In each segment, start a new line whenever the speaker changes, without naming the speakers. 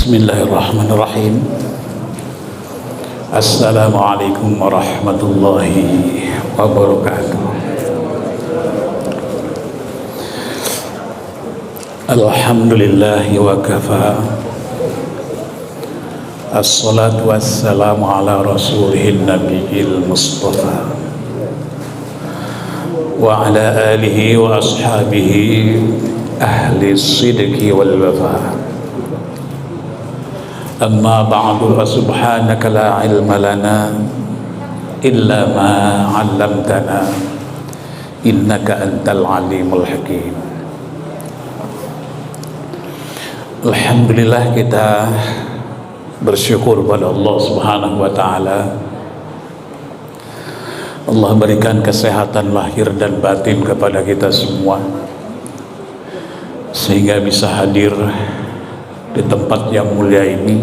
Bismillahirrahmanirrahim. Assalamualaikum warahmatullahi wabarakatuh. Alhamdulillahi wa kafa. Assalatu wassalamu ala rasulihin nabiyil mustafa wa ala alihi wa ashabihi ahli sidqi wal wafa. Amma ba'du, subhanaka la ilma lana illa ma 'allamtana innaka antal alimul hakim. Alhamdulillah, kita bersyukur pada Allah Subhanahu wa taala. Allah berikan kesehatan lahir dan batin kepada kita semua sehingga bisa hadir di tempat yang mulia ini,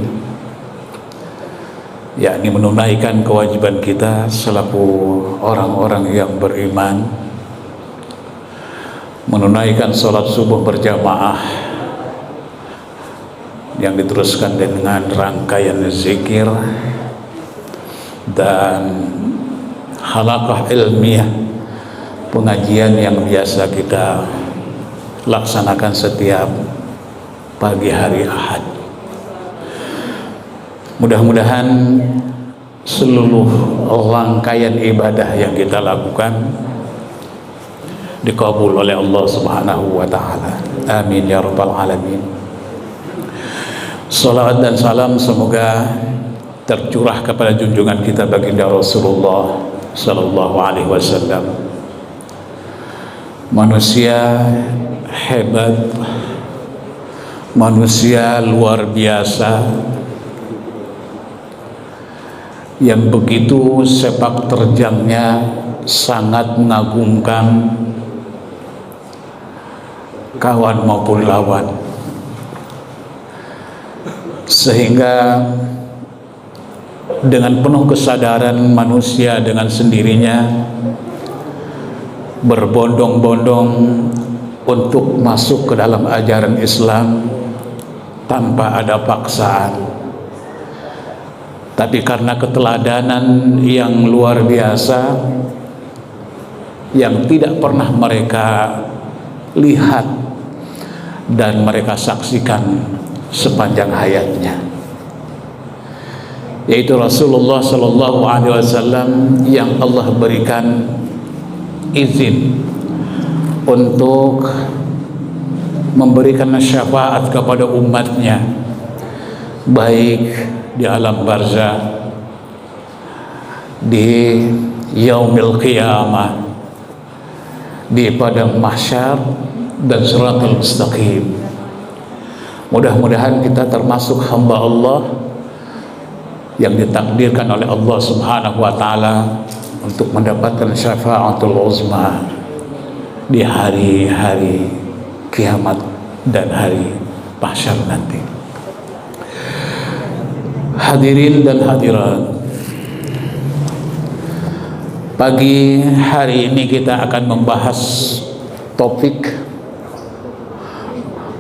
yakni menunaikan kewajiban kita selaku orang-orang yang beriman, menunaikan sholat subuh berjamaah yang diteruskan dengan rangkaian zikir dan halaqah ilmiah, pengajian yang biasa kita laksanakan setiap pagi hari Ahad. Mudah-mudahan seluruh rangkaian ibadah yang kita lakukan dikabul oleh Allah Subhanahu wa taala. Amin ya rabbal alamin. Salawat dan salam semoga tercurah kepada junjungan kita baginda Rasulullah sallallahu alaihi wasallam. Manusia hebat, manusia luar biasa yang begitu sepak terjangnya sangat mengagumkan kawan maupun lawan, sehingga dengan penuh kesadaran manusia dengan sendirinya berbondong-bondong untuk masuk ke dalam ajaran Islam tanpa ada paksaan, tapi karena keteladanan yang luar biasa yang tidak pernah mereka lihat dan mereka saksikan sepanjang hayatnya, yaitu Rasulullah Sallallahu Alaihi Wasallam yang Allah berikan izin untuk memberikan syafaat kepada umatnya, baik di alam barzah, di yaumil qiyamah, di padang mahsyar dan siratal mustaqim. Mudah-mudahan kita termasuk hamba Allah yang ditakdirkan oleh Allah Subhanahu wa taala untuk mendapatkan syafaatul uzma di hari-hari kiamat dan hari mahsyar nanti. Hadirin dan hadirat, pagi hari ini kita akan membahas topik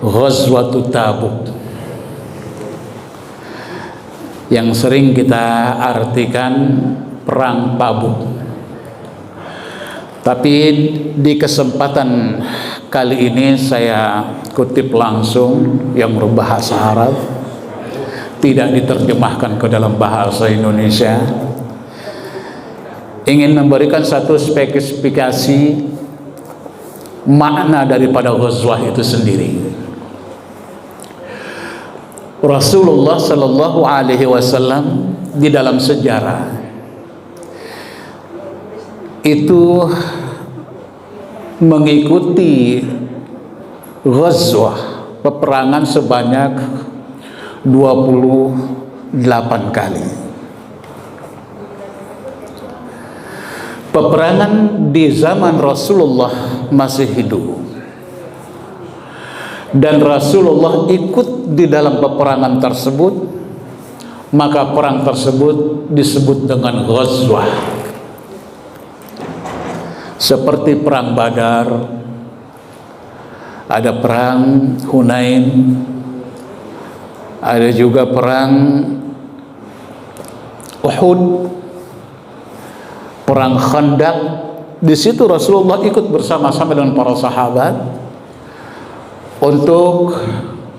Ghazwatut Tabuk yang sering kita artikan perang Tabuk. Tapi di kesempatan kali ini saya kutip langsung yang berbahasa Arab, tidak diterjemahkan ke dalam bahasa Indonesia, ingin memberikan satu spesifikasi makna daripada ghazwah itu sendiri. Rasulullah Sallallahu Alaihi Wasallam di dalam sejarah itu mengikuti ghazwah, peperangan sebanyak 28 kali. Peperangan di zaman Rasulullah masih hidup, dan Rasulullah ikut di dalam peperangan tersebut, maka perang tersebut disebut dengan ghazwah. Seperti perang Badar, ada perang Hunain, ada juga perang Uhud, perang Khandaq. Di situ Rasulullah ikut bersama-sama dengan para sahabat untuk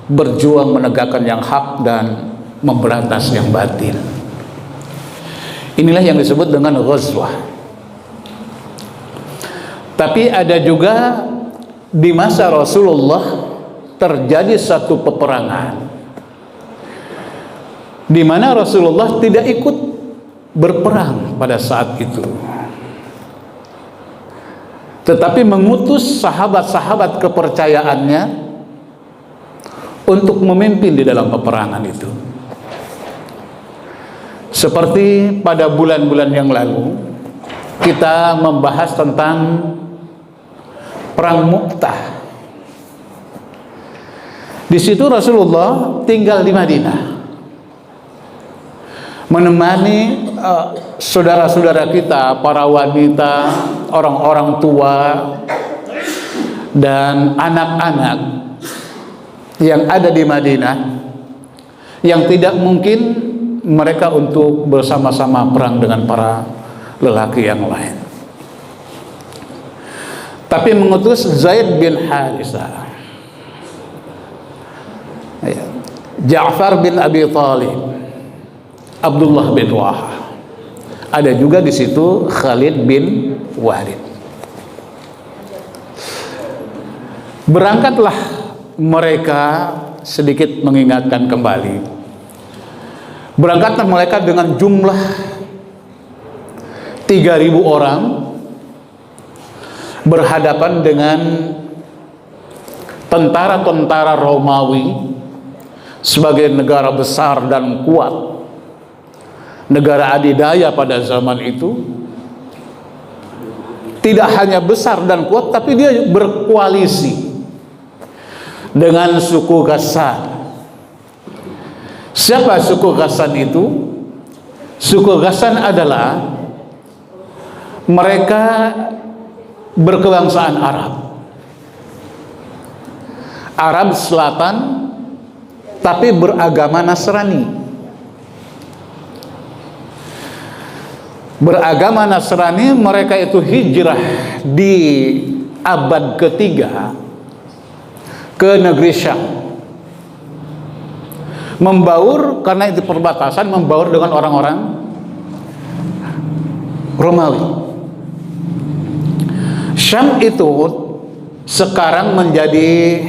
berjuang menegakkan yang hak dan memberantas yang batil. Inilah yang disebut dengan ghazwah. Tapi ada juga di masa Rasulullah terjadi satu peperangan di mana Rasulullah tidak ikut berperang pada saat itu, tetapi mengutus sahabat-sahabat kepercayaannya untuk memimpin di dalam peperangan itu. Seperti pada bulan-bulan yang lalu kita membahas tentang perang Mu'tah. Di situ Rasulullah tinggal di Madinah, menemani saudara-saudara kita, para wanita, orang-orang tua, dan anak-anak yang ada di Madinah, yang tidak mungkin mereka untuk bersama-sama perang dengan para lelaki yang lain. Tapi mengutus Zaid bin Harisah, Ja'far bin Abi Thalib, Abdullah bin Wahab, ada juga di situ Khalid bin Walid. Berangkatlah mereka, sedikit mengingatkan kembali, berangkatlah mereka dengan jumlah 3.000 orang berhadapan dengan tentara-tentara Romawi sebagai negara besar dan kuat, negara adidaya pada zaman itu. Tidak hanya besar dan kuat, tapi dia berkoalisi dengan suku Ghassan. Siapa suku Ghassan itu? Suku Ghassan adalah mereka berkebangsaan Arab Selatan, tapi beragama Nasrani. Beragama Nasrani, mereka itu hijrah di abad ketiga ke negeri Syam, membaur, karena itu perbatasan, membaur dengan orang-orang Romawi. Syam itu sekarang menjadi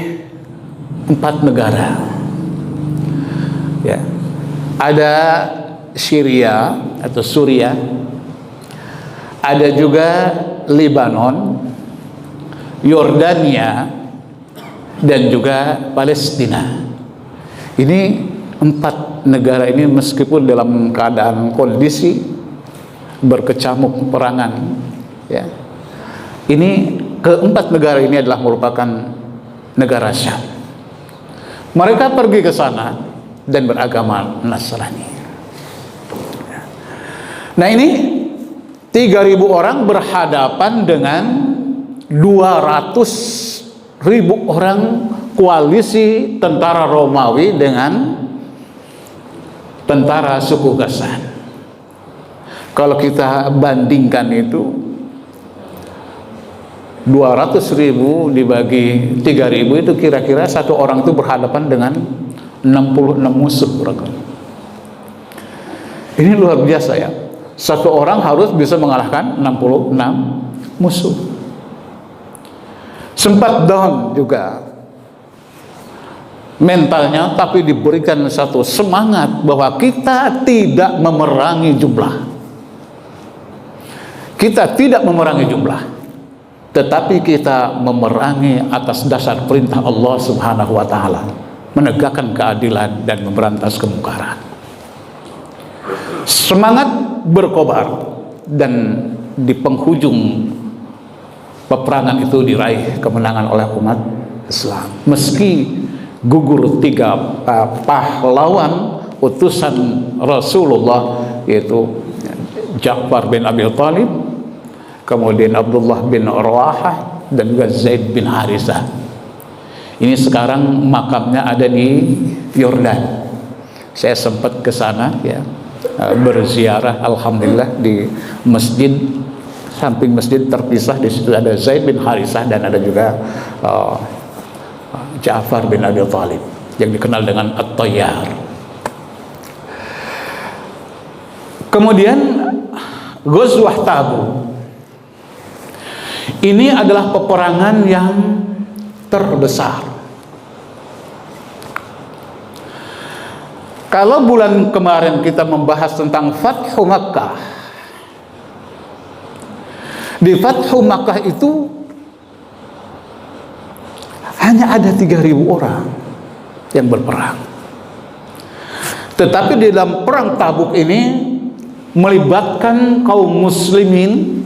4 negara. Ya. Ada Syria atau Suriah, ada juga Lebanon, Yordania, dan juga Palestina. Ini 4 negara ini meskipun dalam keadaan kondisi berkecamuk peperangan, ya. Ini ke-4 negara ini adalah merupakan negara Syam. Mereka pergi ke sana dan beragama Nasrani. Nah, ini 3.000 orang berhadapan dengan 200.000 orang koalisi tentara Romawi dengan tentara suku Ghassan. Kalau kita bandingkan itu, 200.000 dibagi 3.000 itu kira-kira satu orang itu berhadapan dengan 66 musuh. Ini luar biasa ya. Satu orang harus bisa mengalahkan 66 musuh. Sempat down juga mentalnya, tapi diberikan satu semangat bahwa kita tidak memerangi jumlah. Kita tidak memerangi jumlah, tetapi kita memerangi atas dasar perintah Allah Subhanahu wa ta'ala, menegakkan keadilan dan memberantas kemungkaran. Semangat berkobar, dan di penghujung peperangan itu diraih kemenangan oleh umat Islam. Meski gugur 3 pahlawan utusan Rasulullah, yaitu Ja'far bin Abi Thalib, kemudian Abdullah bin Rawahah, dan juga Zaid bin Harisah. Ini sekarang makamnya ada di Yordan. Saya sempat ke sana ya, berziarah, alhamdulillah, di masjid, samping masjid terpisah, di situ ada Zaid bin Harisah dan ada juga Ja'far bin Abi Thalib yang dikenal dengan At-Tayyar. Kemudian Ghazwah Tabuk ini adalah peperangan yang terbesar. Kalau bulan kemarin kita membahas tentang Fathu Makkah, di Fathu Makkah itu hanya ada 3.000 orang yang berperang. Tetapi di dalam perang Tabuk ini melibatkan kaum muslimin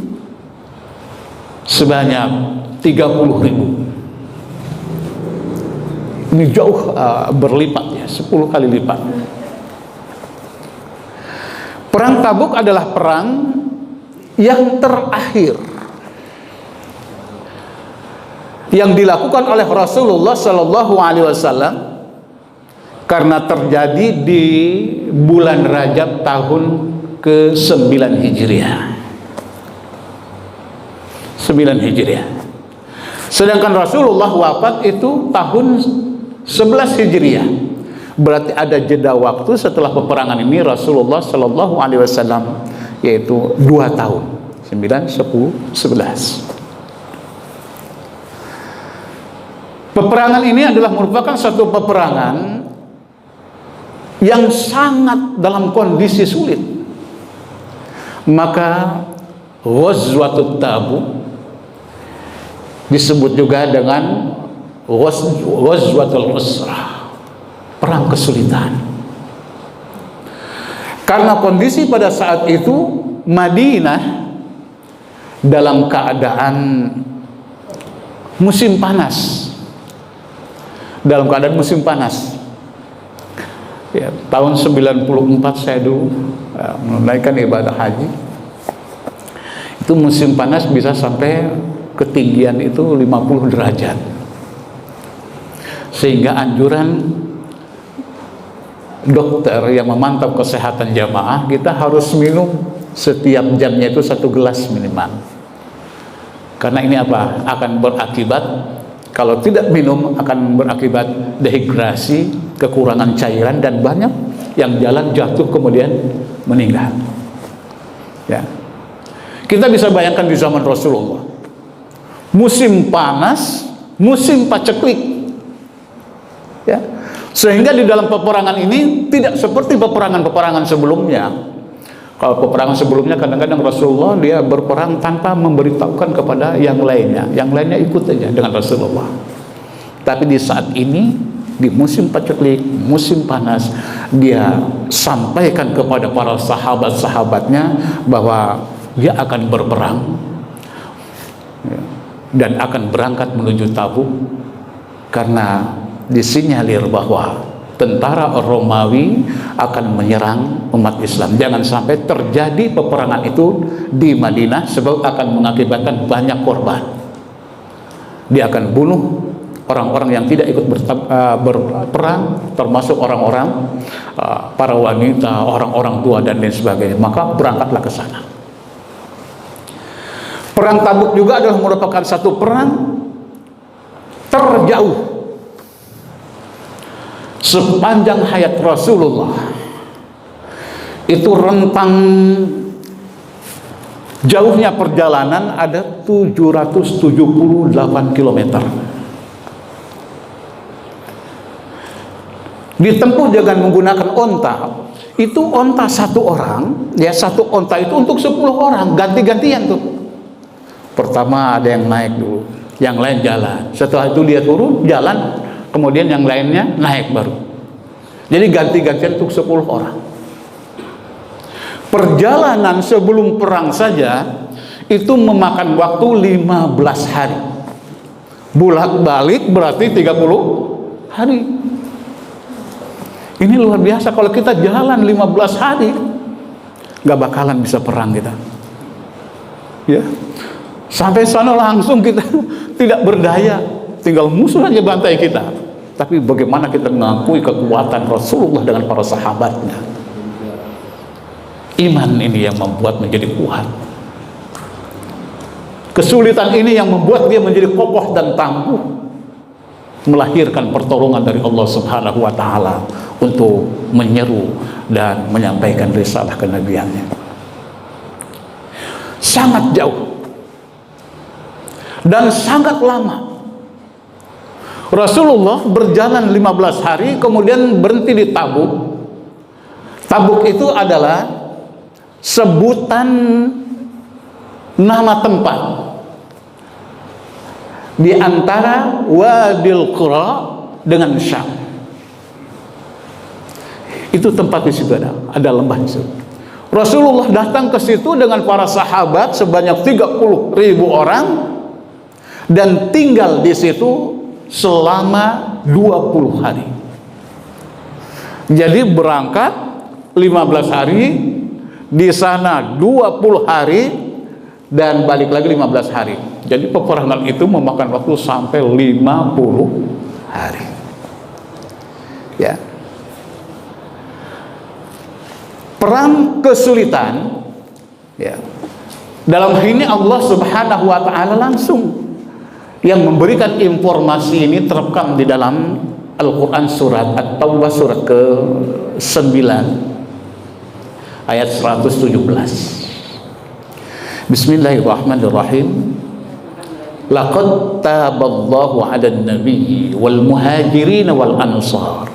sebanyak 30.000. Ini jauh berlipat ya, 10 kali lipat. Perang Tabuk adalah perang yang terakhir yang dilakukan oleh Rasulullah Sallallahu Alaihi Wasallam karena terjadi di bulan Rajab tahun ke-9 Hijriah. 9 Hijriah. Sedangkan Rasulullah wafat itu tahun 11 Hijriah. Berarti ada jeda waktu setelah peperangan ini Rasulullah Sallallahu Alaihi Wasallam, yaitu 2 tahun, 9, 10, 11. Peperangan ini adalah merupakan satu peperangan yang sangat dalam kondisi sulit. Maka Ghazwatut Tabuk disebut juga dengan Ghazwatul Usrah, perang kesulitan. Karena kondisi pada saat itu Madinah dalam keadaan musim panas. Dalam keadaan musim panas. Ya, tahun 94 saya dulu menunaikan ibadah haji. Itu musim panas bisa sampai ketinggian itu 50 derajat. Sehingga anjuran dokter yang memantau kesehatan jamaah, kita harus minum setiap jamnya itu 1 gelas minimal. Karena ini apa? Akan berakibat, kalau tidak minum akan berakibat dehidrasi, kekurangan cairan, dan banyak yang jalan jatuh kemudian meninggal. Ya. Kita bisa bayangkan di zaman Rasulullah, musim panas, musim paceklik. Ya. Sehingga di dalam peperangan ini tidak seperti peperangan-peperangan sebelumnya. Kalau peperangan sebelumnya kadang-kadang Rasulullah dia berperang tanpa memberitahukan kepada yang lainnya ikut saja dengan Rasulullah. Tapi di saat ini, di musim paceklik, musim panas, dia sampaikan kepada para sahabat-sahabatnya bahwa dia akan berperang dan akan berangkat menuju Tabuk, karena disinyalir bahwa tentara Romawi akan menyerang umat Islam. Jangan sampai terjadi peperangan itu di Madinah, sebab akan mengakibatkan banyak korban. Dia akan bunuh orang-orang yang tidak ikut berperang, termasuk orang-orang, para wanita, orang-orang tua, dan lain sebagainya. Maka berangkatlah ke sana. Perang Tabuk juga adalah merupakan satu perang terjauh sepanjang hayat Rasulullah. Itu rentang jauhnya perjalanan ada 778 km. Ditempuh dengan menggunakan onta. Itu onta satu orang, ya, satu onta itu untuk 10 orang, ganti-gantian tuh. Pertama ada yang naik dulu, yang lain jalan. Setelah itu dia turun, jalan, kemudian yang lainnya naik baru. Jadi ganti-gantian untuk 10 orang. Perjalanan sebelum perang saja itu memakan waktu 15 hari. Bolak-balik berarti 30 hari. Ini luar biasa. Kalau kita jalan 15 hari, nggak bakalan bisa perang kita. Ya, sampai sana langsung kita tidak berdaya, tinggal musuh aja bantai kita. tapi bagaimana kita mengakui kekuatan Rasulullah dengan para sahabatnya. Iman ini yang membuat menjadi kuat. Kesulitan ini yang membuat dia menjadi kokoh dan tangguh, melahirkan pertolongan dari Allah Subhanahu wa Ta'ala untuk menyeru dan menyampaikan risalah kenabiannya. Sangat jauh dan sangat lama. Rasulullah berjalan 15 hari, kemudian berhenti di Tabuk. Tabuk itu adalah sebutan nama tempat di antara Wadil Qura dengan Syam. Itu tempat di situ ada lembah di situ. Rasulullah datang ke situ dengan para sahabat sebanyak 30.000 orang dan tinggal di situ selama 20 hari. Jadi berangkat 15 hari, di sana 20 hari, dan balik lagi 15 hari. Jadi peperangan itu memakan waktu sampai 50 hari. Ya. Perang kesulitan, ya. Dalam hal ini Allah Subhanahu wa Ta'ala langsung yang memberikan informasi ini terekam di dalam Al-Quran surat At-Taubah surat ke-9 ayat 117. Bismillahirrahmanirrahim. Laqad taballahu 'alan nabiyyi wal muhajirin wal ansar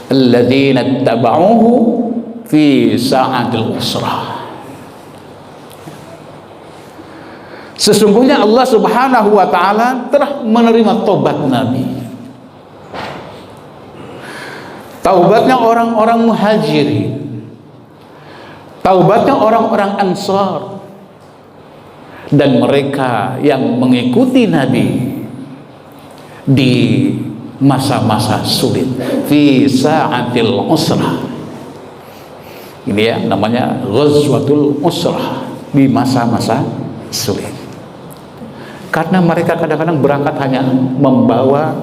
alladzina ittaba'uhu fi sa'atil usrah. Sesungguhnya Allah Subhanahu wa Ta'ala telah menerima taubat Nabi. Taubatnya orang-orang muhajirin, taubatnya orang-orang ansar, dan mereka yang mengikuti Nabi di masa-masa sulit, fi sa'atil usrah. Ini ya namanya ghazwatul usrah, di masa-masa sulit. Karena mereka kadang-kadang berangkat hanya membawa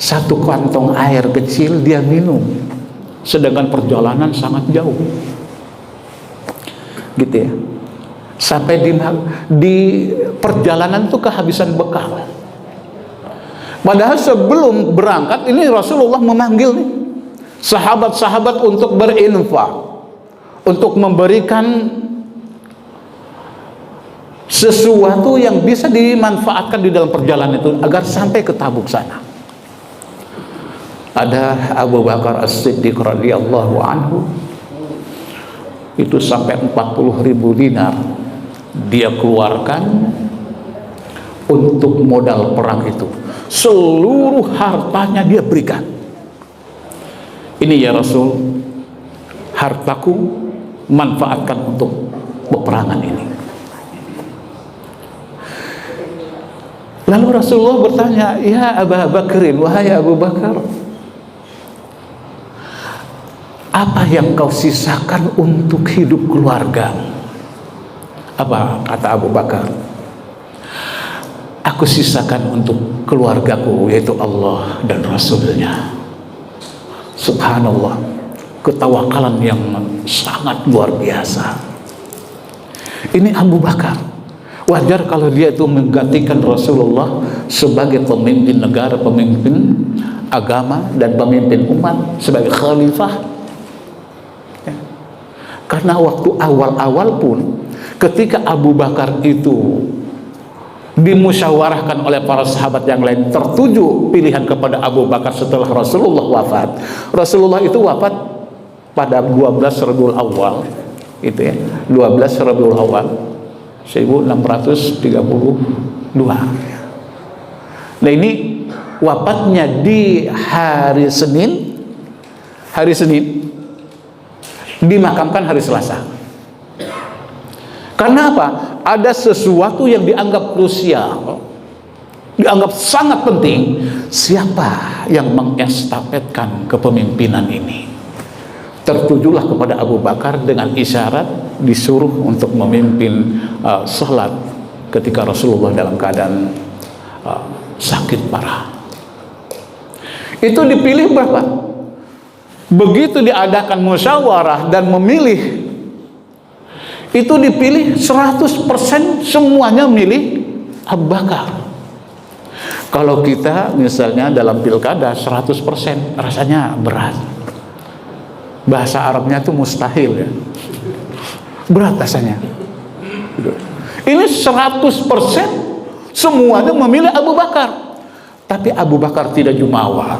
satu kantong air kecil dia minum, sedangkan perjalanan sangat jauh, gitu ya. Sampai di perjalanan itu kehabisan bekal. Padahal sebelum berangkat ini Rasulullah memanggil nih sahabat-sahabat untuk berinfak, untuk memberikan sesuatu yang bisa dimanfaatkan di dalam perjalanan itu agar sampai ke Tabuk sana. Ada Abu Bakar As-Siddiq radhiyallahu anhu, itu sampai 40.000 dinar dia keluarkan untuk modal perang itu. Seluruh hartanya dia berikan. Ini ya Rasul, hartaku manfaatkan untuk peperangan ini. Lalu Rasulullah bertanya, ya Abu Bakrin, wahai Abu Bakar, apa yang kau sisakan untuk hidup keluarga? Apa kata Abu Bakar? Aku sisakan untuk keluargaku, yaitu Allah dan Rasulnya. Subhanallah, ketawakalan yang sangat luar biasa. Ini Abu Bakar. Wajar kalau dia itu menggantikan Rasulullah sebagai pemimpin negara, pemimpin agama, dan pemimpin umat sebagai khalifah. Ya. Karena waktu awal-awal pun ketika Abu Bakar itu dimusyawarahkan oleh para sahabat yang lain, tertuju pilihan kepada Abu Bakar setelah Rasulullah wafat. Rasulullah itu wafat pada 12 Rabiul Awal, itu ya, 12 Rabiul Awal 1632. Nah ini wafatnya di hari Senin, dimakamkan hari Selasa. Karena apa? Ada sesuatu yang dianggap krusial, dianggap sangat penting. Siapa yang mengestafetkan kepemimpinan ini? Tertujulah kepada Abu Bakar dengan isyarat disuruh untuk memimpin salat ketika Rasulullah dalam keadaan sakit parah. Itu dipilih berapa? Begitu diadakan musyawarah dan memilih, itu dipilih 100% semuanya milih Abu Bakar. Kalau kita misalnya dalam pilkada 100% rasanya berat. Bahasa Arabnya itu mustahil ya. Berat rasanya. Ini 100% semuanya memilih Abu Bakar. Tapi Abu Bakar tidak jumawa.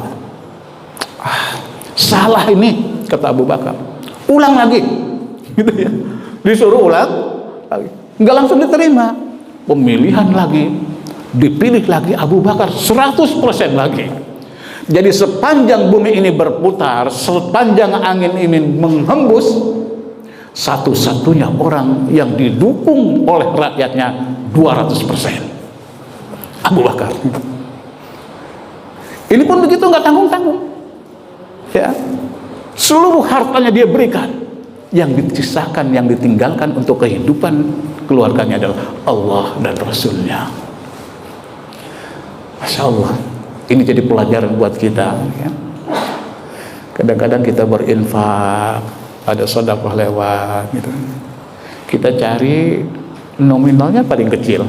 Salah ini, kata Abu Bakar. Ulang lagi. Gitu ya. Disuruh ulang lagi. Enggak langsung diterima. Pemilihan lagi. Dipilih lagi Abu Bakar 100% lagi. Jadi sepanjang bumi ini berputar, sepanjang angin ini menghembus, satu-satunya orang yang didukung oleh rakyatnya 200%. Abu Bakar. Ini pun begitu, nggak tanggung-tanggung. Ya, seluruh hartanya dia berikan. Yang disisakan, yang ditinggalkan untuk kehidupan keluarganya adalah Allah dan Rasulnya. Masya Allah, ini jadi pelajaran buat kita. Ya. Kadang-kadang kita berinfak, ada sedekah lewat, gitu. Kita cari nominalnya paling kecil.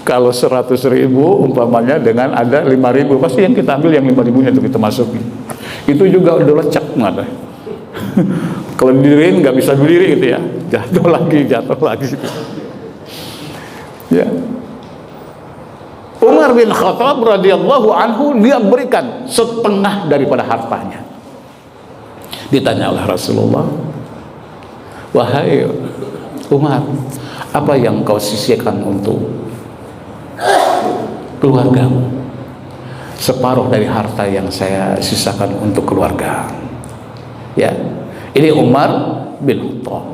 Kalau 100.000 umpamanya dengan ada 5.000, pasti yang kita ambil yang 5.000-nya itu kita masukin. Itu juga udah lecak nggak? Kalau didiriin nggak bisa berdiri gitu ya, jatuh lagi gitu. Ya. Umar bin Khattab radhiyallahu anhu, dia berikan setengah daripada hartanya. Ditanya oleh Rasulullah, wahai Umar, apa yang kau sisihkan untuk keluargamu? Separuh dari harta yang saya sisakan untuk keluarga. Ya, ini Umar bin Khattab.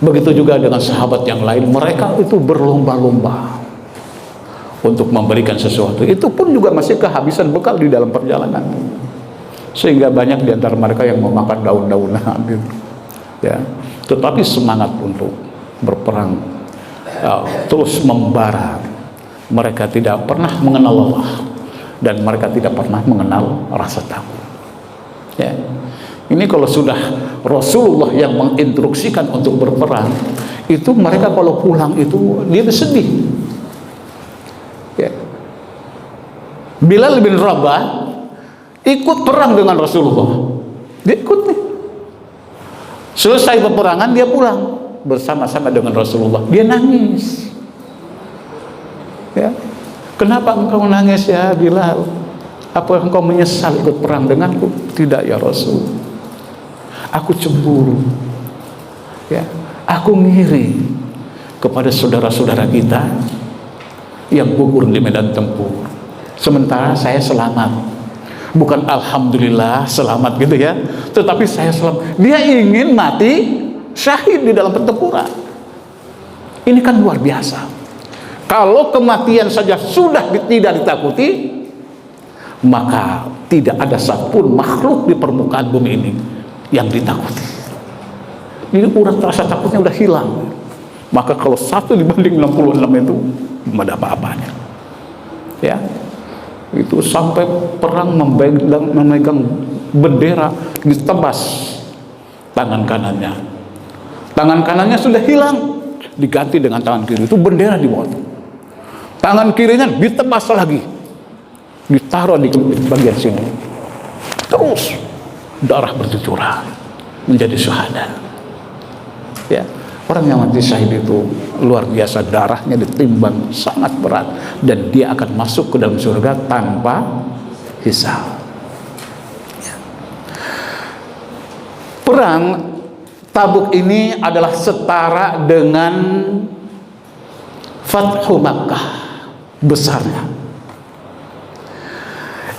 Begitu juga dengan sahabat yang lain, mereka itu berlomba-lomba untuk memberikan sesuatu. Itu pun juga masih kehabisan bekal di dalam perjalanan, sehingga banyak di antara mereka yang memakan daun-daunan gitu. Ya, tetapi semangat untuk berperang terus membara. Mereka tidak pernah mengenal Allah dan mereka tidak pernah mengenal rasa takut. Ya. Ini kalau sudah Rasulullah yang menginstruksikan untuk berperang, itu mereka kalau pulang itu dia sedih. Ya. Bilal bin Rabah ikut perang dengan Rasulullah. Dia ikut nih. Selesai peperangan dia pulang bersama-sama dengan Rasulullah. Dia nangis. Ya. Kenapa engkau nangis ya Bilal? Apa engkau menyesal ikut perang denganku? Tidak ya Rasul. Aku cemburu. Ya. Aku ngiri kepada saudara-saudara kita yang gugur di medan tempur. Sementara saya selamat. Bukan alhamdulillah selamat gitu ya, tetapi saya selamat. Dia ingin mati syahid di dalam pertempuran. Ini kan luar biasa. Kalau kematian saja sudah tidak ditakuti, maka tidak ada satupun makhluk di permukaan bumi ini yang ditakuti. Ini urat rasa takutnya udah hilang. Maka kalau 1 dibanding 66 itu tidak ada apa-apanya. Ya, itu sampai perang memegang bendera, ditebas tangan kanannya. Tangan kanannya sudah hilang, diganti dengan tangan kiri. Itu bendera di bawah. Tangan kirinya ditebas lagi, ditaruh di bagian sini. Terus darah bercucuran, menjadi syuhada. Ya, orang yang mati syahid itu luar biasa, darahnya ditimbang sangat berat dan dia akan masuk ke dalam surga tanpa hisab. Ya. Perang Tabuk ini adalah setara dengan Fathu Makkah besarnya,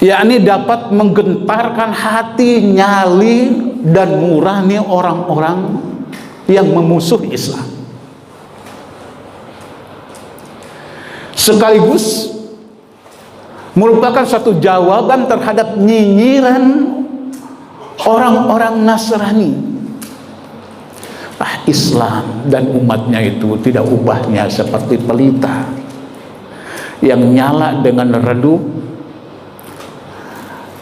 yakni dapat menggentarkan hati, nyali dan nurani orang-orang yang memusuhi Islam, sekaligus merupakan satu jawaban terhadap nyinyiran orang-orang Nasrani. Islam dan umatnya itu tidak ubahnya seperti pelita yang nyala dengan redup,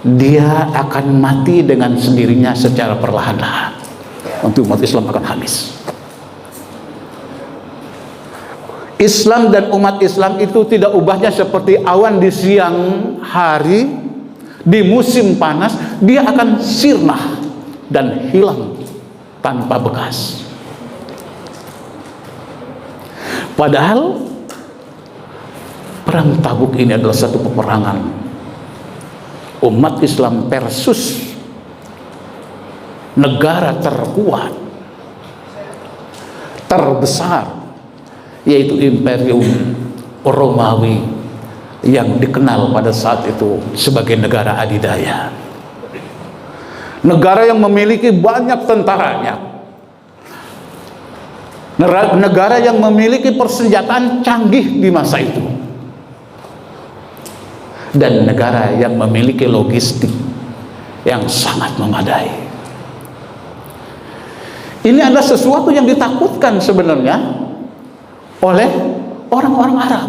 dia akan mati dengan sendirinya secara perlahan-lahan. Untuk umat Islam akan habis. Islam dan umat Islam itu tidak ubahnya seperti awan di siang hari. Di musim panas dia akan sirna dan hilang tanpa bekas. Padahal perang Tabuk ini adalah satu peperangan umat Islam versus negara terkuat, terbesar, yaitu Imperium Romawi yang dikenal pada saat itu sebagai negara adidaya, negara yang memiliki banyak tentaranya, negara yang memiliki persenjataan canggih di masa itu, dan negara yang memiliki logistik yang sangat memadai. Ini adalah sesuatu yang ditakutkan sebenarnya oleh orang-orang Arab.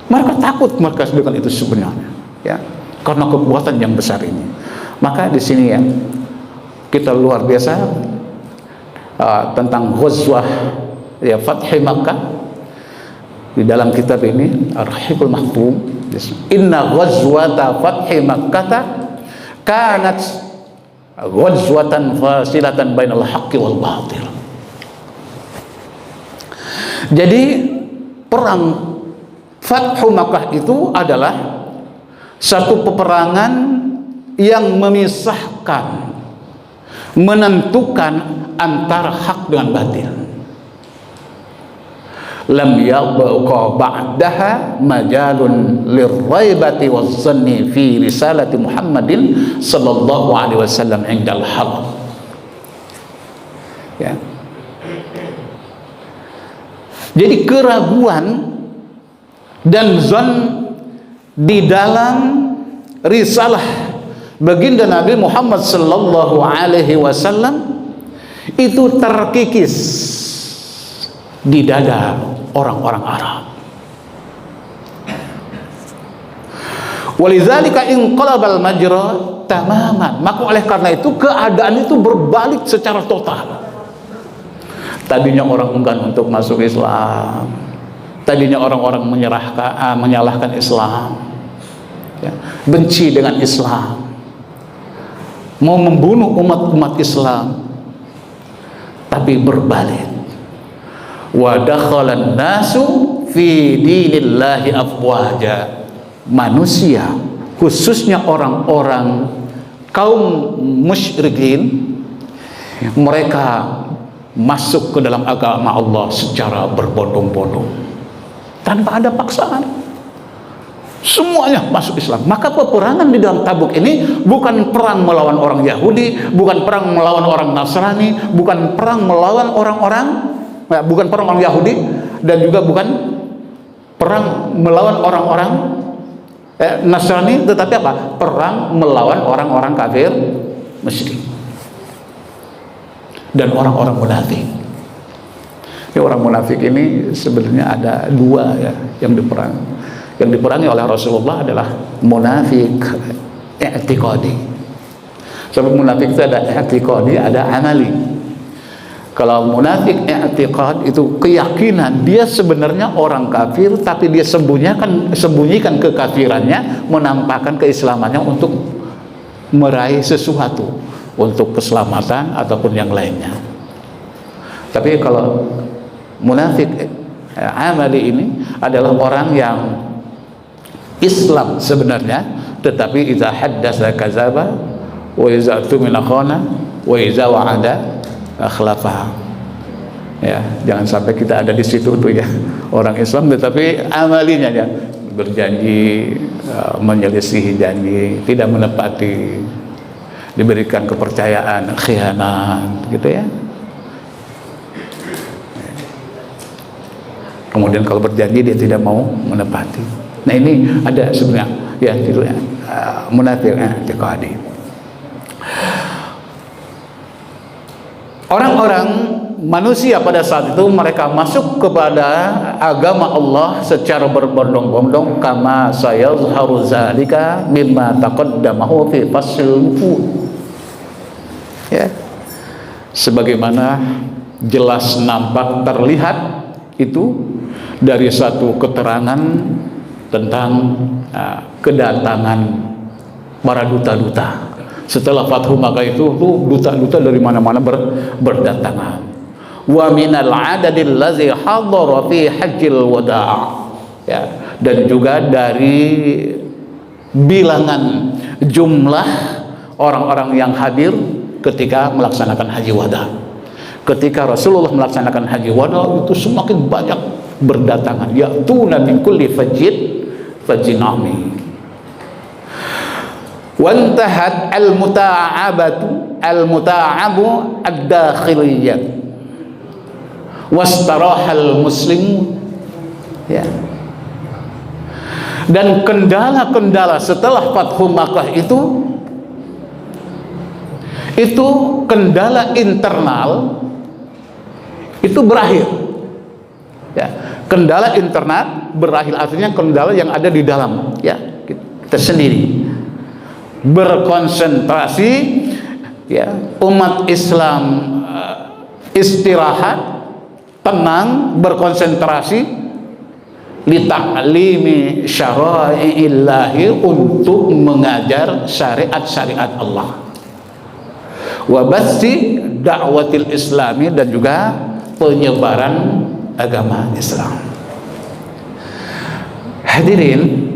Mereka takut mereka dengan itu sebenarnya, ya, karena kekuatan yang besar ini. Maka di sini ya kita luar biasa tentang Ghazwah ya Fathi Makkah di dalam kitab ini Ar-Rahiqul Mahfum. Inna ghazwata Fathi Makkah kanat ghazwatan fasilatan bainal haqqi wal batil. Jadi perang Fathu Makkah itu adalah satu peperangan yang memisahkan, menentukan antara hak dengan batil. Lam yabqa ba'daha majalun lirraibati wazzanni fi risalati Muhammadin sallallahu alaihi wasallam indal harb. Ya. Jadi keraguan dan zon di dalam risalah baginda Nabi Muhammad sallallahu alaihi wasallam itu terkikis di dada orang-orang Arab. Walidzalika inqalabal majra tamaman. Maka oleh karena itu keadaan itu berbalik secara total. Tadinya orang enggan untuk masuk Islam. Tadinya orang-orang menyalahkan Islam, ya, benci dengan Islam, mau membunuh umat-umat Islam. Tapi berbalik. Wa dakhalan nasu fi dinillahi afwaja. Manusia, khususnya orang-orang kaum musyrikin, mereka masuk ke dalam agama Allah secara berbondong-bondong tanpa ada paksaan. Semuanya masuk Islam. Maka peperangan di dalam Tabuk ini bukan perang melawan orang Yahudi, bukan perang melawan orang Nasrani, bukan perang melawan bukan perang orang Yahudi, dan juga bukan perang melawan orang-orang Nasrani, tetapi apa? Perang melawan orang-orang kafir musyrik dan orang-orang munafik. Ya, orang munafik ini sebenarnya ada dua ya yang diperangi. Yang diperangi oleh Rasulullah adalah munafik i'tiqadi. Sebab munafik itu ada i'tiqadi, ada amali. Kalau munafik i'tiqad itu keyakinan dia sebenarnya orang kafir, tapi dia sembunyikan kekafirannya, menampakkan keislamannya untuk meraih sesuatu, untuk keselamatan ataupun yang lainnya. Tapi kalau munafik amali ini adalah orang yang Islam sebenarnya, tetapi idza haddatsa kadzaba wa idza tumina khana wa idza wa'ada akhlafa. Ya, jangan sampai kita ada di situ tuh ya, orang Islam tetapi amalinya ya berjanji menyelisihi janji, tidak menepati, diberikan kepercayaan, khianat gitu ya. Kemudian kalau berjanji dia tidak mau menepati. Nah, ini ada sebenarnya ya judulnya munafik i'tiqadi. Orang-orang manusia pada saat itu mereka masuk kepada agama Allah secara berbondong-bondong, kama sayazharu zalika mimma taqaddamahu fi fasil mufud. Ya. Sebagaimana jelas nampak terlihat itu dari satu keterangan tentang kedatangan para duta-duta. Setelah Fathu Makkah itu duta-duta dari mana-mana berdatangan. Wa minal adadil ladzi hadara fi hajjil wada'. Ya, dan juga dari bilangan jumlah orang-orang yang hadir ketika melaksanakan haji wada. Ketika Rasulullah melaksanakan haji wada itu semakin banyak berdatangan. Ya'tuna min kulli fajjin amin. Wantahat al-muta'abu ad-dakhiliyyah wastarahal muslim. Ya. Dan kendala-kendala setelah Fathu Makkah itu kendala internal itu berakhir. Ya. Kendala internal berakhir, artinya kendala yang ada di dalam ya kita sendiri. Berkonsentrasi ya, umat Islam istirahat, tenang, berkonsentrasi li ta'limi syara'illahi, untuk mengajar syariat-syariat Allah, wa bathi da'watil islami, dan juga penyebaran agama Islam. Hadirin,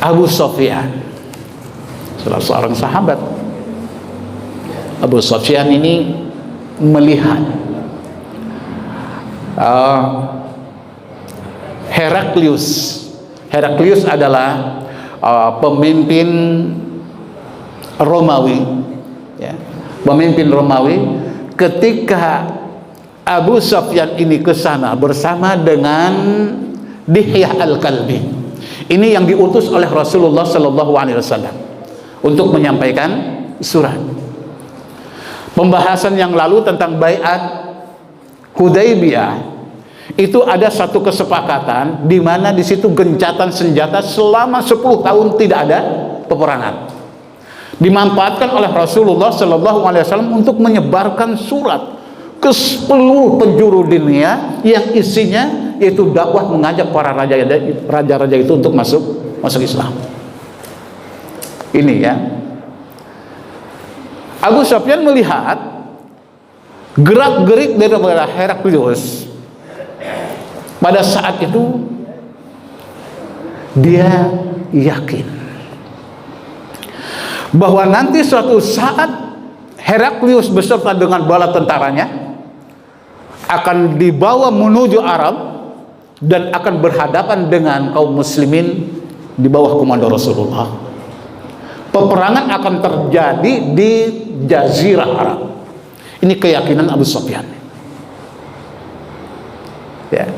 Abu Sufyan salah seorang sahabat. Abu Sufyan ini melihat Heraklius adalah pemimpin Romawi ya, pemimpin Romawi. Ketika Abu Sufyan ini ke sana bersama dengan Dihyah al-Kalbi, ini yang diutus oleh Rasulullah Sallallahu Alaihi Wasallam untuk menyampaikan surat. Pembahasan yang lalu tentang baiat Hudaybiyah itu ada satu kesepakatan di mana di situ gencatan senjata selama 10 tahun tidak ada peperangan. Dimanfaatkan oleh Rasulullah Sallallahu Alaihi Wasallam untuk menyebarkan surat ke seluruh penjuru dunia yang isinya yaitu dakwah, mengajak para raja-raja itu untuk masuk Islam. Ini ya, Abu Sufyan melihat gerak-gerik daripada Heraklius. Pada saat itu dia yakin bahwa nanti suatu saat Heraklius beserta dengan bala tentaranya akan dibawa menuju Arab dan akan berhadapan dengan kaum muslimin di bawah komando Rasulullah. Peperangan akan terjadi di Jazirah Arab. Ini keyakinan Abu Sufyan. Ya.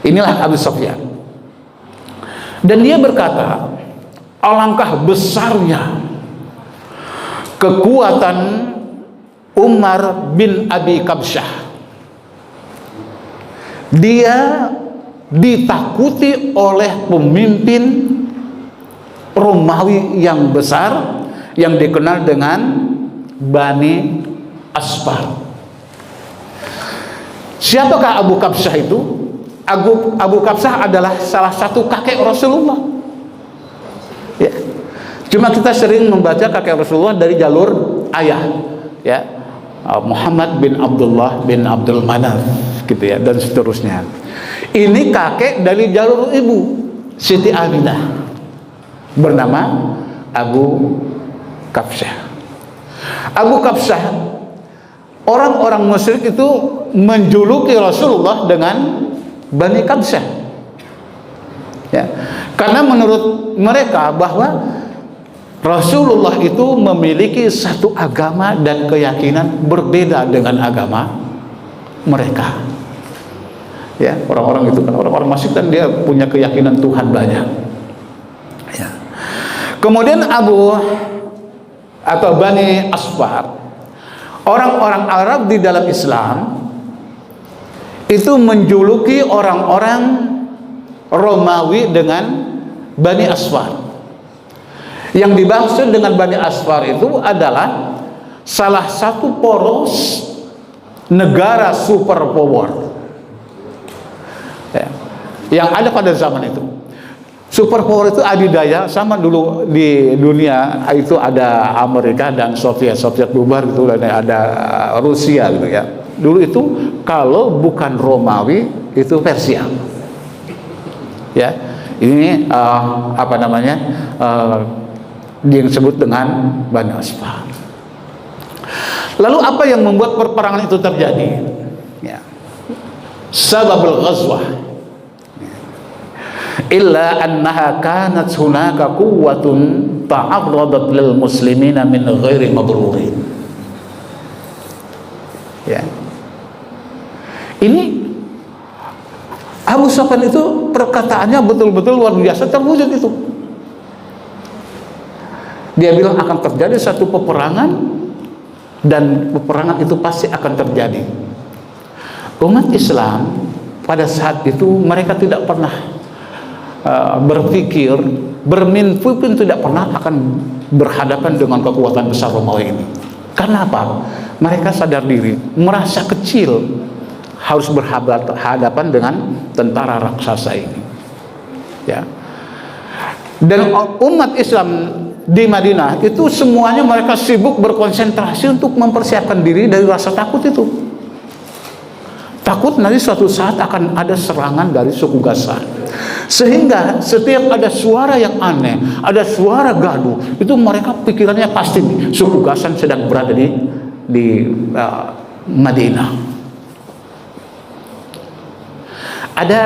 Inilah Abu Sufyan. Dan dia berkata, alangkah besarnya kekuatan Umar bin Abi Kabsyah. Dia ditakuti oleh pemimpin Romawi yang besar yang dikenal dengan Bani Asfar. Siapakah Abu Kabsyah itu? Abu Kabsyah adalah salah satu kakek Rasulullah. Ya. Cuma kita sering membaca kakek Rasulullah dari jalur ayah, ya, Muhammad bin Abdullah bin Abdul Manaf, gitu ya, dan seterusnya. Ini kakek dari jalur ibu, Siti Aminah, bernama Abu Kabsyah. Abu Kabsyah, orang-orang musyrik itu menjuluki Rasulullah dengan Bani Kabsyah, ya, karena menurut mereka bahwa Rasulullah itu memiliki satu agama dan keyakinan berbeda dengan agama mereka. Ya, orang-orang itu kan orang-orang musyrik dan dia punya keyakinan Tuhan banyak. Ya. Kemudian Bani Asfar, orang-orang Arab di dalam Islam itu menjuluki orang-orang Romawi dengan Bani Asfar. Yang dimaksud dengan Bani Asfar itu adalah salah satu poros negara superpower ya, yang ada pada zaman itu. Superpower itu adidaya, sama dulu di dunia itu ada Amerika dan Soviet bubar gitu, dan ada Rusia gitu ya. Dulu itu kalau bukan Romawi itu Persia. Ya, ini apa namanya? Yang disebut dengan Bani Asfar. Lalu apa yang membuat perperangan itu terjadi? Ya. Sababul ghazwah. Illa annaha kanat hunaka quwwatun ta'arradat lil muslimina min ghairi madrurin. Ya. Ini Abu Sufyan itu perkataannya betul-betul luar biasa, terwujud itu. Dia bilang akan terjadi satu peperangan, dan peperangan itu pasti akan terjadi. Umat Islam pada saat itu mereka tidak pernah berpikir, bermimpi pun tidak pernah akan berhadapan dengan kekuatan besar Romawi ini. Karena apa? Mereka sadar diri, merasa kecil harus berhadapan dengan tentara raksasa ini. Ya. Dan umat Islam di Madinah itu semuanya mereka sibuk berkonsentrasi untuk mempersiapkan diri dari rasa takut itu. Takut nanti suatu saat akan ada serangan dari suku Ghassan. Sehingga setiap ada suara yang aneh, ada suara gaduh, itu mereka pikirannya pasti suku Ghassan sedang berada di Madinah. Ada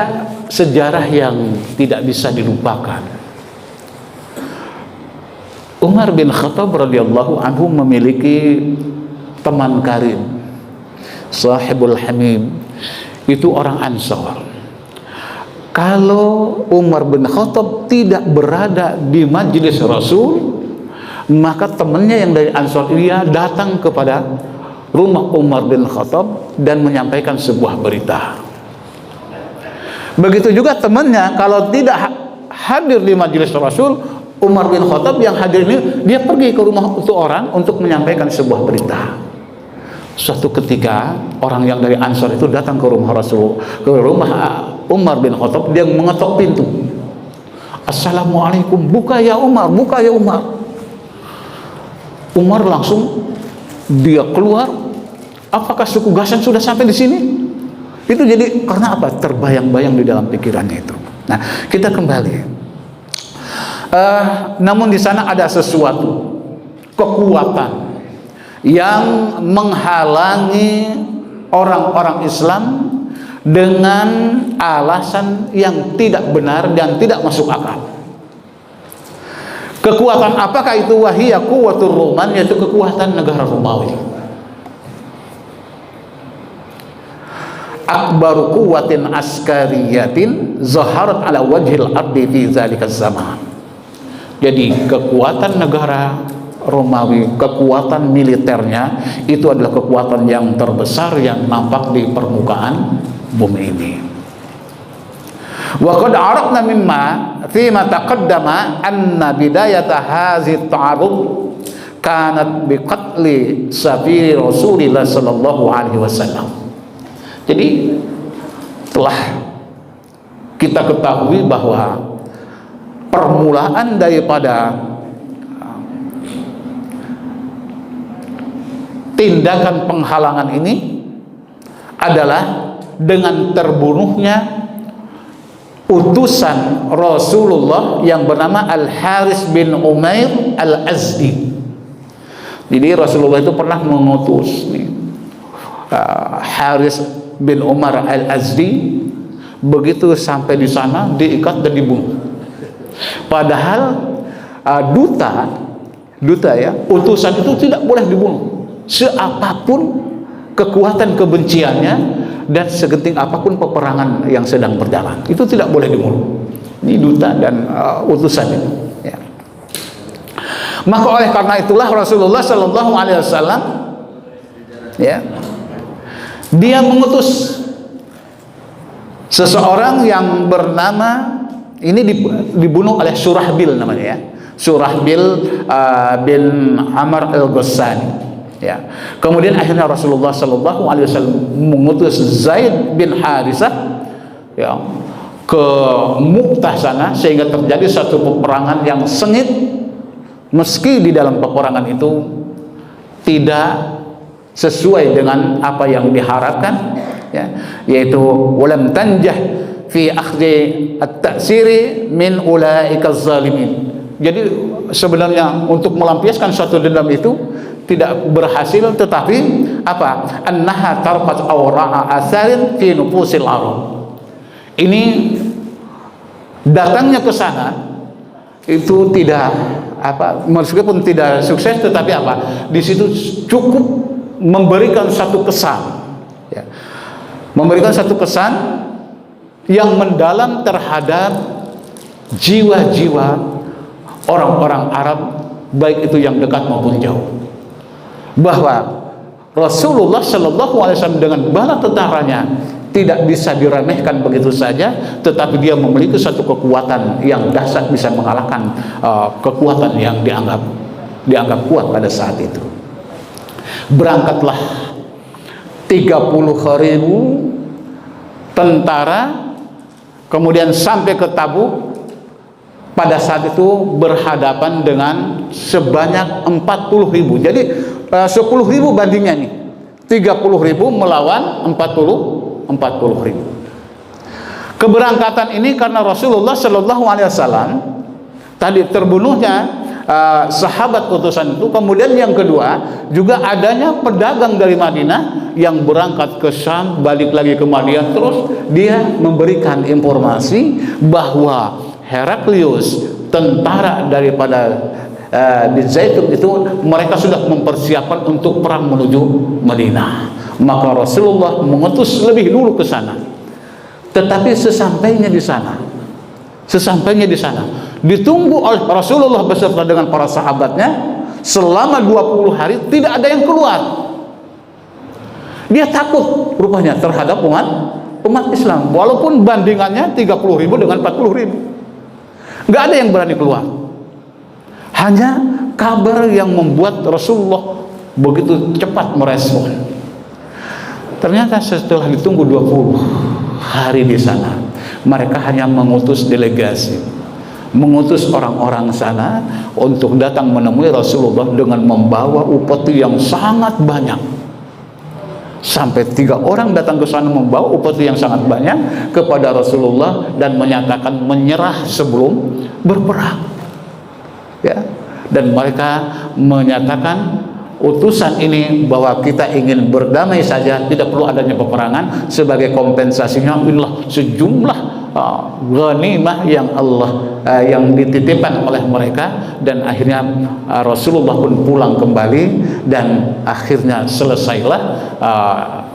sejarah yang tidak bisa dilupakan. Umar bin Khattab radhiyallahu anhu memiliki teman karib, sahibul hamim, itu orang Ansor. Kalau Umar bin Khattab tidak berada di majelis Rasul, maka temannya yang dari Ansor dia datang kepada rumah Umar bin Khattab dan menyampaikan sebuah berita. Begitu juga temannya kalau tidak hadir di majelis Rasul, Umar bin Khattab yang hadir ini dia pergi ke rumah itu orang untuk menyampaikan sebuah berita. Suatu ketika orang yang dari Ansor itu datang ke rumah Rasul, ke rumah Umar bin Khattab, dia mengetok pintu. Assalamualaikum, buka ya Umar, buka ya Umar. Umar langsung dia keluar. Apakah suku Ghassan sudah sampai di sini? Itu jadi karena apa? Terbayang-bayang di dalam pikirannya itu. Nah, kita kembali. Namun di sana ada sesuatu kekuatan yang menghalangi orang-orang Islam dengan alasan yang tidak benar dan tidak masuk akal. Kekuatan apakah itu? Wahiyya quwwatur Roman, yaitu kekuatan negara Romawi. Akbaru quwwatin askariyatin zaharat ala wajhil ardi fi dzalika zaman. Jadi kekuatan negara Romawi, kekuatan militernya itu adalah kekuatan yang terbesar yang nampak di permukaan bumi ini. Wa qad arafna mimma fima taqaddama anna bidayata hadhihi ta'arud kanat biqatli safiri Rasulillah sallallahu alaihi wasallam. Jadi telah kita ketahui bahwa permulaan daripada tindakan penghalangan ini adalah dengan terbunuhnya utusan Rasulullah yang bernama Al-Haris bin Umair Al-Azdi. Jadi Rasulullah itu pernah mengutus Haris bin Umar Al-Azdi, begitu sampai di sana diikat dan dibunuh. Padahal duta ya, utusan itu tidak boleh dibunuh. Seapapun kekuatan kebenciannya dan segenting apapun peperangan yang sedang berjalan, itu tidak boleh dibunuh. Ini duta dan utusan itu. Ya. Maka oleh karena itulah Rasulullah Sallallahu Alaihi Wasallam Ya. Dia mengutus seseorang yang bernama, ini dibunuh oleh Surahbil namanya ya. Surahbil bin Amr al-Ghassani. Ya. Kemudian akhirnya Rasulullah sallallahu alaihi wasallam mengutus Zaid bin Harithah ya ke Mu'tah sana, sehingga terjadi satu peperangan yang sengit, meski di dalam peperangan itu tidak sesuai dengan apa yang diharapkan ya, yaitu walam tanjah fi akhdhi at-ta'siri min ulaika az-zalimin. Jadi sebenarnya untuk melampiaskan suatu dendam itu tidak berhasil, tetapi apa? Annaha tarqat awra'a atharin fi nufusil arab. Ini datangnya ke sana itu tidak apa, meskipun tidak sukses, tetapi apa? Di situ cukup memberikan satu kesan ya. Memberikan satu kesan yang mendalam terhadap jiwa-jiwa orang-orang Arab, baik itu yang dekat maupun jauh, bahwa Rasulullah Shallallahu Alaihi Wasallam dengan bala tentaranya tidak bisa diremehkan begitu saja, tetapi dia memiliki satu kekuatan yang dahsyat, bisa mengalahkan kekuatan yang dianggap kuat pada saat itu. Berangkatlah 30.000 tentara, kemudian sampai ke Tabuk. Pada saat itu berhadapan dengan sebanyak 40.000. Jadi 10.000 bandingnya nih, 30.000 melawan 40.000. Keberangkatan ini karena Rasulullah Shallallahu Alaihi Wasallam tadi terbunuhnya sahabat utusan itu, kemudian yang kedua juga adanya pedagang dari Madinah yang berangkat ke Syam, balik lagi ke Madinah, terus dia memberikan informasi bahwa Heraklius, tentara daripada di Zaitun itu, mereka sudah mempersiapkan untuk perang menuju Madinah. Maka Rasulullah mengutus lebih dulu ke sana. Tetapi sesampainya di sana, ditunggu oleh Rasulullah beserta dengan para sahabatnya selama 20 hari, tidak ada yang keluar. Dia takut rupanya terhadap umat Islam, walaupun bandingannya 30.000 dengan 40.000. Nggak ada yang berani keluar. Hanya kabar yang membuat Rasulullah begitu cepat merespon. Ternyata setelah ditunggu 20 hari di sana, mereka hanya mengutus delegasi, mengutus orang-orang sana untuk datang menemui Rasulullah dengan membawa upeti yang sangat banyak. Sampai 3 orang datang ke sana membawa upeti yang sangat banyak kepada Rasulullah dan menyatakan menyerah sebelum berperang. Ya, dan mereka menyatakan utusan ini bahwa kita ingin berdamai saja, tidak perlu adanya peperangan. Sebagai kompensasinya inilah sejumlah ghanimah yang Allah yang dititipkan oleh mereka. Dan akhirnya Rasulullah pun pulang kembali, dan akhirnya selesailah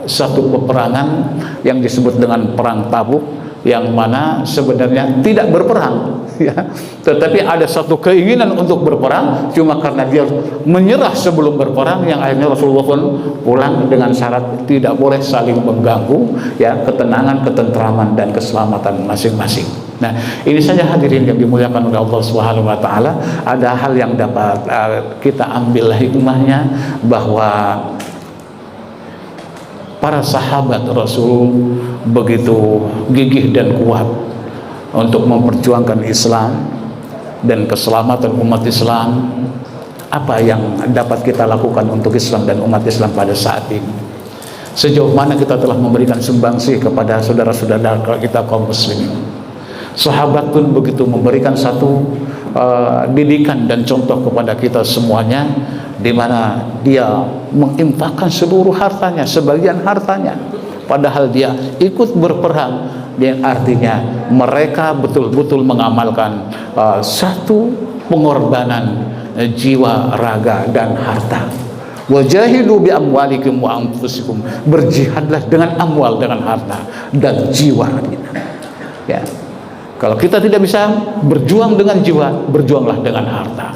satu peperangan yang disebut dengan perang Tabuk, yang mana sebenarnya tidak berperang ya, tetapi ada satu keinginan untuk berperang, cuma karena dia menyerah sebelum berperang, yang akhirnya Rasulullah pun pulang dengan syarat tidak boleh saling mengganggu ya, ketenangan, ketentraman dan keselamatan masing-masing. Nah, ini saja hadirin yang dimuliakan oleh Allah Subhanahu wa taala, ada hal yang dapat kita ambil hikmahnya, bahwa para sahabat Rasul begitu gigih dan kuat untuk memperjuangkan Islam dan keselamatan umat Islam. Apa yang dapat kita lakukan untuk Islam dan umat Islam pada saat ini? Sejauh mana kita telah memberikan sumbangsih kepada saudara-saudara kita kaum muslimin? Sahabat pun begitu memberikan satu didikan dan contoh kepada kita semuanya, di mana dia menginfakkan seluruh hartanya, sebagian hartanya, padahal dia ikut berperang. Yang artinya mereka betul-betul mengamalkan satu pengorbanan jiwa, raga dan harta. Wajahidu bi amwalikum wa anfusikum, berjihadlah dengan amwal, dengan harta dan jiwa. Ya. Kalau kita tidak bisa berjuang dengan jiwa, berjuanglah dengan harta.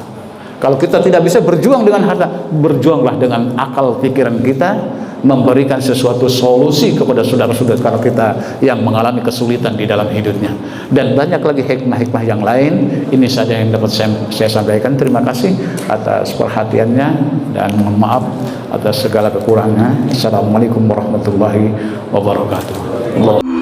Kalau kita tidak bisa berjuang dengan harta, berjuanglah dengan akal pikiran kita memberikan sesuatu solusi kepada saudara-saudara kita yang mengalami kesulitan di dalam hidupnya. Dan banyak lagi hikmah-hikmah yang lain. Ini saja yang dapat saya sampaikan. Terima kasih atas perhatiannya dan mohon maaf atas segala kekurangan. Assalamualaikum warahmatullahi wabarakatuh.